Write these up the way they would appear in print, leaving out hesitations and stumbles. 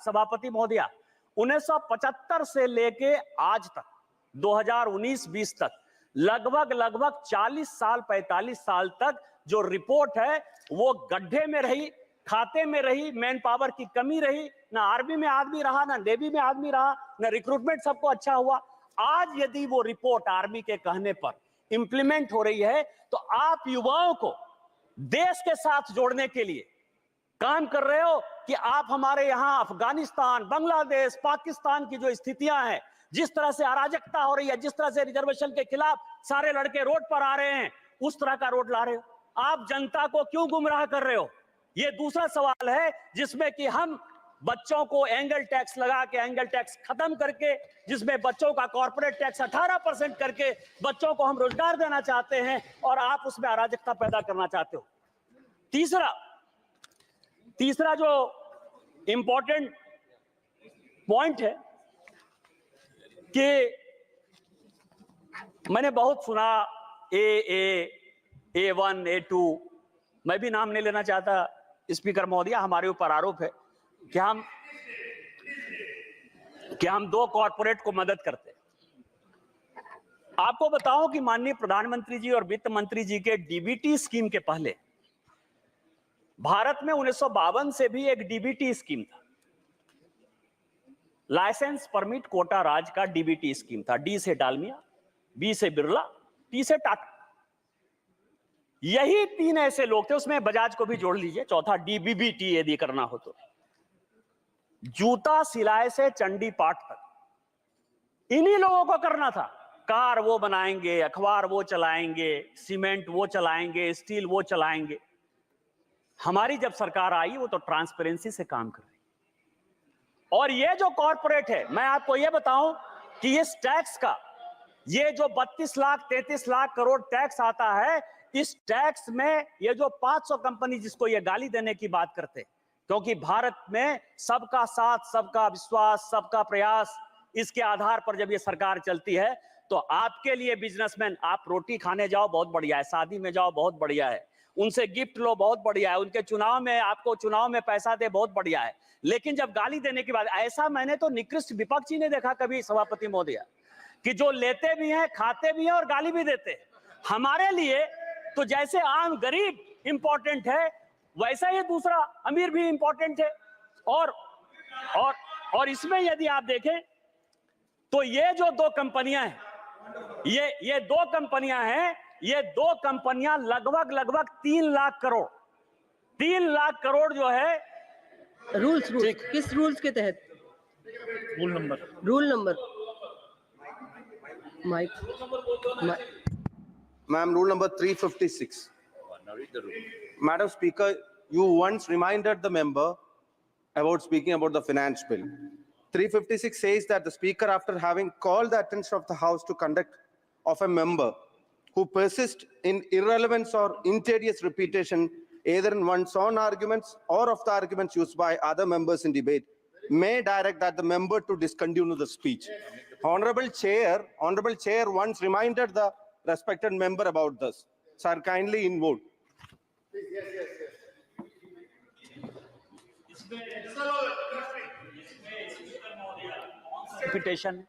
सभापति महोदया, 1975 से लेके आज तक 2019-20 तक लगभग 40 साल 45 साल तक जो रिपोर्ट है वो गड्ढे में रही, खाते में रही, मैन पावर की कमी रही, ना आर्मी में आदमी रहा, ना नेवी में आदमी रहा, ना रिक्रूटमेंट सबको अच्छा हुआ। आज यदि वो रिपोर्ट आर्मी के कहने पर इंप्लीमेंट हो रही है तो आप युवाओं को देश के साथ जोड़ने के लिए काम कर रहे हो कि आप हमारे यहां अफगानिस्तान, बांग्लादेश, पाकिस्तान की जो स्थितियां हैं, जिस तरह से अराजकता हो रही है, जिस तरह से रिजर्वेशन के खिलाफ सारे लड़के रोड पर आ रहे हैं, उस तरह का रोड ला रहे हो। आप जनता को क्यों गुमराह कर रहे हो? यह दूसरा सवाल है जिसमें कि हम बच्चों को एंगल टैक्स लगा के, एंगल टैक्स खत्म करके, जिसमें बच्चों का कॉर्पोरेट टैक्स 18% करके बच्चों को हम रोजगार देना चाहते हैं और आप उसमें अराजकता पैदा करना चाहते हो। तीसरा जो इंपॉर्टेंट पॉइंट है कि मैंने बहुत सुना A1, A2, मैं भी नाम नहीं लेना चाहता स्पीकर महोदया, हमारे ऊपर आरोप है कि हम दो कॉर्पोरेट को मदद करते हैं। आपको बताऊं कि माननीय प्रधानमंत्री जी और वित्त मंत्री जी के डीबीटी स्कीम के पहले भारत में 1952 से भी एक डीबीटी स्कीम था, लाइसेंस परमिट कोटा राज का डीबीटी स्कीम था। डी से डालमिया, बी से बिरला, टी से टाटा, यही तीन ऐसे लोग थे, उसमें बजाज को भी जोड़ लीजिए, चौथा डीबीबीटी यदि करना हो तो। जूता सिलाई से चंडी पाठ तक इन्हीं लोगों को करना था। कार वो बनाएंगे, अखबार वो चलाएंगे, सीमेंट वो चलाएंगे, स्टील वो चलाएंगे। हमारी जब सरकार आई वो तो ट्रांसपेरेंसी से काम कर रही। और ये जो कॉर्पोरेट है, मैं आपको ये बताऊं कि इस टैक्स का, ये जो 32 लाख 33 लाख करोड़ टैक्स आता है, इस टैक्स में ये जो 500 कंपनी जिसको ये गाली देने की बात करते हैं, क्योंकि भारत में सबका साथ, सबका विश्वास, सबका प्रयास, इसके आधार पर जब ये सरकार चलती है तो आपके लिए बिजनेसमैन, आप रोटी खाने जाओ बहुत बढ़िया है, शादी में जाओ बहुत बढ़िया है, उनसे गिफ्ट लो बहुत बढ़िया है, उनके चुनाव में आपको चुनाव में पैसा दे बहुत बढ़िया है। लेकिन जब गाली देने की बात, ऐसा मैंने तो निकृष्ट विपक्षी ने देखा कभी सभापति महोदय, कि जो लेते भी हैं, खाते भी हैं और गाली भी देते हैं। हमारे लिए तो जैसे आम गरीब इंपॉर्टेंट है, वैसा ही दूसरा अमीर भी इंपॉर्टेंट है। और इसमें यदि आप देखें तो ये जो दो कंपनियां हैं, ये दो कंपनियां हैं, ये दो कंपनियां लगभग 3 लाख करोड़ जो है। रूल्स किस रूल्स के तहत? Rule number mike. Ma'am, rule number 356. Madam Speaker, you once reminded the member about speaking about the finance bill. 356 says that the Speaker, after having called the attention of the House to conduct of a member who persists in irrelevance or injurious repetition, either in one's own arguments or of the arguments used by other members in debate, may direct that the member to discontinue the speech. Honorable Chair once reminded the respected member about this. Sir, kindly invoke. Repetition,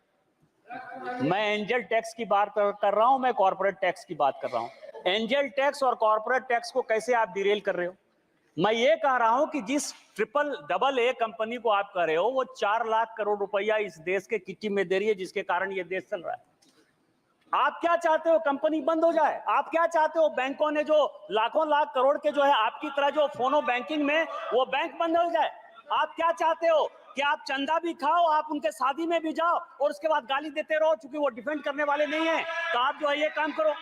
मैं angel tax की बात कर रहा हूं, मैं corporate tax की बात कर रहा हूं। एंजल टैक्स और कॉर्पोरेट टैक्स को कैसे आप डिरेल कर रहे हो? मैं ये कह रहा हूं कि जिस AA कंपनी को आप कह रहे हो, वो 4 लाख करोड़ रुपया इस देश के किट्टी में दे रही है, जिसके कारण ये देश चल रहा है। आप क्या चाहते हो? कंपनी बंद हो जाए? आप क्या चाहते हो? बैंकों ने जो लाखों लाख करोड़ के जो है आपकी तरह जो फोनो बैंकिंग में वो बैंक बंद हो जाए? आप क्या चाहते हो कि आप चंदा भी खाओ, आप उनके शादी में भी जाओ और उसके बाद गाली देते रहो, चूंकि वो डिफेंड करने वाले नहीं है? तो आप जो है ये काम करो।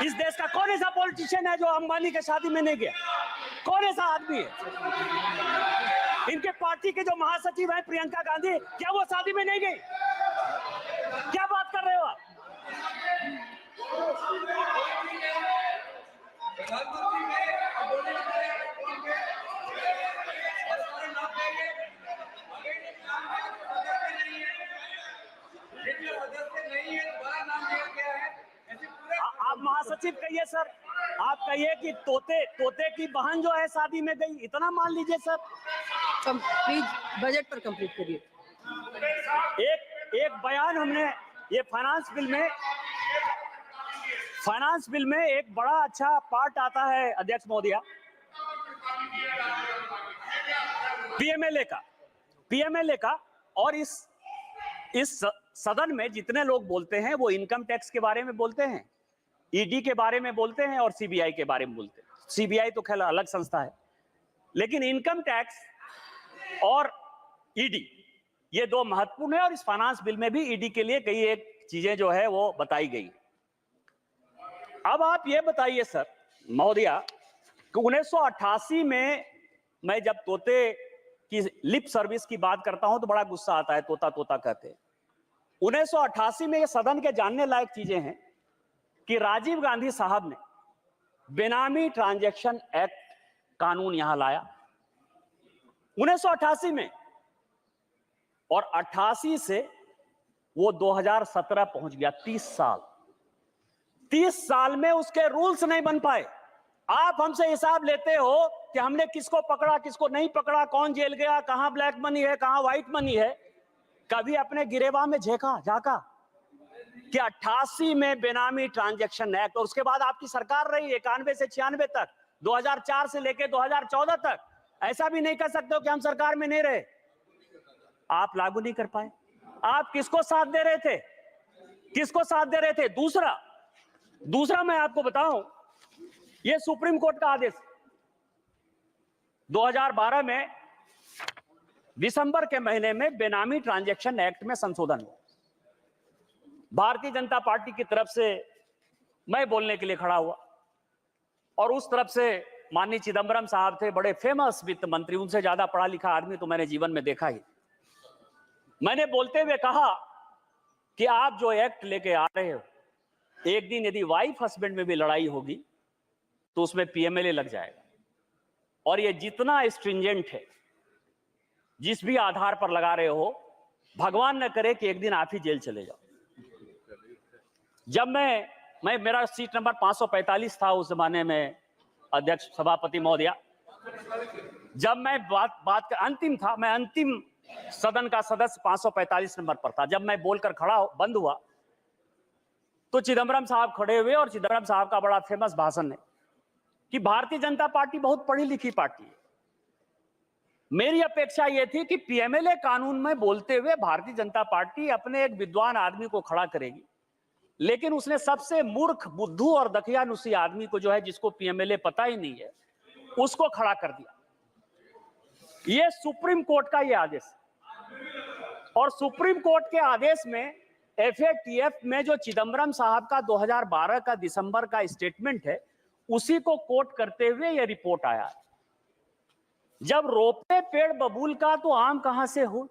इस देश का कौन ऐसा पॉलिटिशियन है जो अंबानी के शादी में नहीं गया? कौन ऐसा आदमी है? इनके पार्टी के जो महासचिव है प्रियंका गांधी, क्या वो शादी में नहीं गई? क्या बात कर रहे हो आप? आप महासचिव कहिए सर, आप कहिए कि तोते की बहन जो है शादी में गई, इतना मान लीजिए सर। प्लीज बजट पर कंप्लीट करिए। एक बयान हमने ये फाइनेंस बिल में एक बड़ा अच्छा पार्ट आता है अध्यक्ष महोदया, पीएमएलए का। और इस सदन में जितने लोग बोलते हैं वो इनकम टैक्स के बारे में बोलते हैं, ईडी के बारे में बोलते हैं और सीबीआई के बारे में बोलते हैं। सीबीआई तो खैर अलग संस्था है, लेकिन इनकम टैक्स और ईडी ये दो महत्वपूर्ण है। और इस फाइनेंस बिल में भी ईडी के लिए कई एक चीजें जो है वो बताई गई। अब आप ये बताइए सर महोदया कि 1988 में मैं जब तोते की लिप सर्विस की बात करता हूं तो बड़ा गुस्सा आता है, तोता तोता कहते हैं। 1988 में ये सदन के जानने लायक चीजें हैं कि राजीव गांधी साहब ने बेनामी ट्रांजैक्शन एक्ट कानून यहां लाया 1988 में, और 88 से वो 2017 पहुंच गया। 30 साल में उसके रूल्स नहीं बन पाए। आप हमसे हिसाब लेते हो कि हमने किसको पकड़ा किसको नहीं पकड़ा, कौन जेल गया, कहां ब्लैक मनी है कहां व्हाइट मनी है। कभी अपने गिरेबान में झांका कि 88 में बेनामी ट्रांजैक्शन एक्ट, और उसके बाद आपकी सरकार रही 91 से 96 तक, 2004 से लेकर 2014 तक। ऐसा भी नहीं कर सकते हो कि हम सरकार में नहीं रहे। आप लागू नहीं कर पाए। आप किसको साथ दे रहे थे? दूसरा मैं आपको बताऊं, ये सुप्रीम कोर्ट का आदेश 2012 में दिसंबर के महीने में बेनामी ट्रांजैक्शन एक्ट में संशोधन हुआ। भारतीय जनता पार्टी की तरफ से मैं बोलने के लिए खड़ा हुआ, और उस तरफ से माननीय चिदंबरम साहब थे, बड़े फेमस वित्त मंत्री, उनसे ज्यादा पढ़ा लिखा आदमी तो मैंने जीवन में देखा ही। मैंने बोलते हुए कहा कि आप जो एक्ट लेके आ रहे हो, एक दिन यदि वाइफ हस्बैंड में भी लड़ाई होगी तो उसमें पीएमएलए लग जाएगा, और ये जितना स्ट्रिंजेंट है, जिस भी आधार पर लगा रहे हो, भगवान न करे कि एक दिन आप ही जेल चले जाओ। जब मैं मेरा सीट नंबर 545 था उस जमाने में अध्यक्ष सभापति महोदया, जब मैं बात का अंतिम था, मैं अंतिम सदन का सदस्य 545 नंबर पर था। जब मैं बोलकर बंद हुआ तो चिदंबरम साहब खड़े हुए, और चिदंबरम साहब का बड़ा फेमस भाषण है कि भारतीय जनता पार्टी बहुत पढ़ी लिखी पार्टी है। मेरी अपेक्षा यह थी कि पीएमएलए कानून में बोलते हुए भारतीय जनता पार्टी अपने एक विद्वान आदमी को खड़ा करेगी, लेकिन उसने सबसे मूर्ख, बुद्धू और दकियानुसी आदमी को, जो है जिसको पीएमएलए पता ही नहीं है, उसको खड़ा कर दिया। यह सुप्रीम कोर्ट का यह आदेश, और सुप्रीम कोर्ट के आदेश में एफएटीएफ में जो चिदंबरम साहब का 2012 का दिसंबर का स्टेटमेंट है, उसी को कोट करते हुए यह रिपोर्ट आया। जब रोपे पेड़ बबूल का तो आम कहां से हो।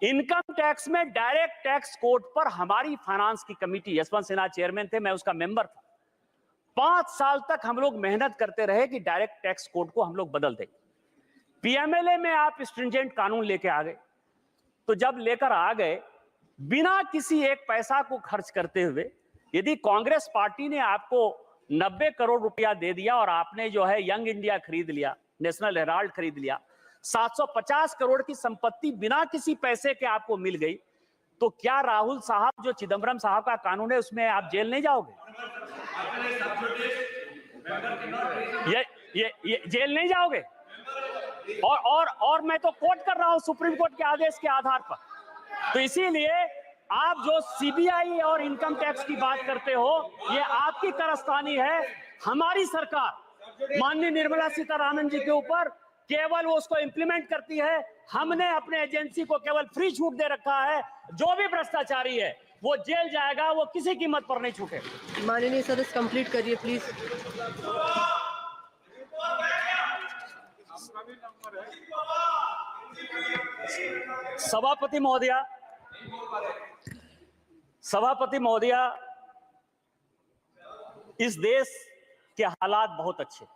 इनकम टैक्स में डायरेक्ट टैक्स कोड पर हमारी फाइनेंस की कमेटी, यशवंत सिन्हा चेयरमैन थे, मैं उसका मेंबर था, 5 साल तक हम लोग मेहनत करते रहे कि डायरेक्ट टैक्स कोड को हम लोग बदल दें। पीएमएलए में आप स्ट्रिंजेंट कानून लेके आ गए, तो जब लेकर आ गए बिना किसी एक पैसा को खर्च करते हुए, यदि कांग्रेस पार्टी ने आपको 90 करोड़ रुपया दे दिया और आपने जो है यंग इंडिया खरीद लिया, नेशनल हेराल्ड खरीद लिया, 750 करोड़ की संपत्ति बिना किसी पैसे के आपको मिल गई, तो क्या राहुल साहब जो चिदंबरम साहब का कानून है उसमें आप जेल नहीं जाओगे? ये जेल नहीं जाओगे? और मैं तो कोट कर रहा हूं सुप्रीम कोर्ट के आदेश के आधार पर। तो इसीलिए आप जो सीबीआई और इनकम टैक्स की बात करते हो, ये आपकी कारस्तानी है। हमारी सरकार माननीय निर्मला सीतारामन जी के ऊपर केवल वो उसको इंप्लीमेंट करती है। हमने अपने एजेंसी को केवल फ्री छूट दे रखा है। जो भी भ्रष्टाचारी है वो जेल जाएगा, वो किसी कीमत पर नहीं छूटे। माननीय सदस्य कंप्लीट करिए प्लीज। सभापति महोदया, इस देश के हालात बहुत अच्छे।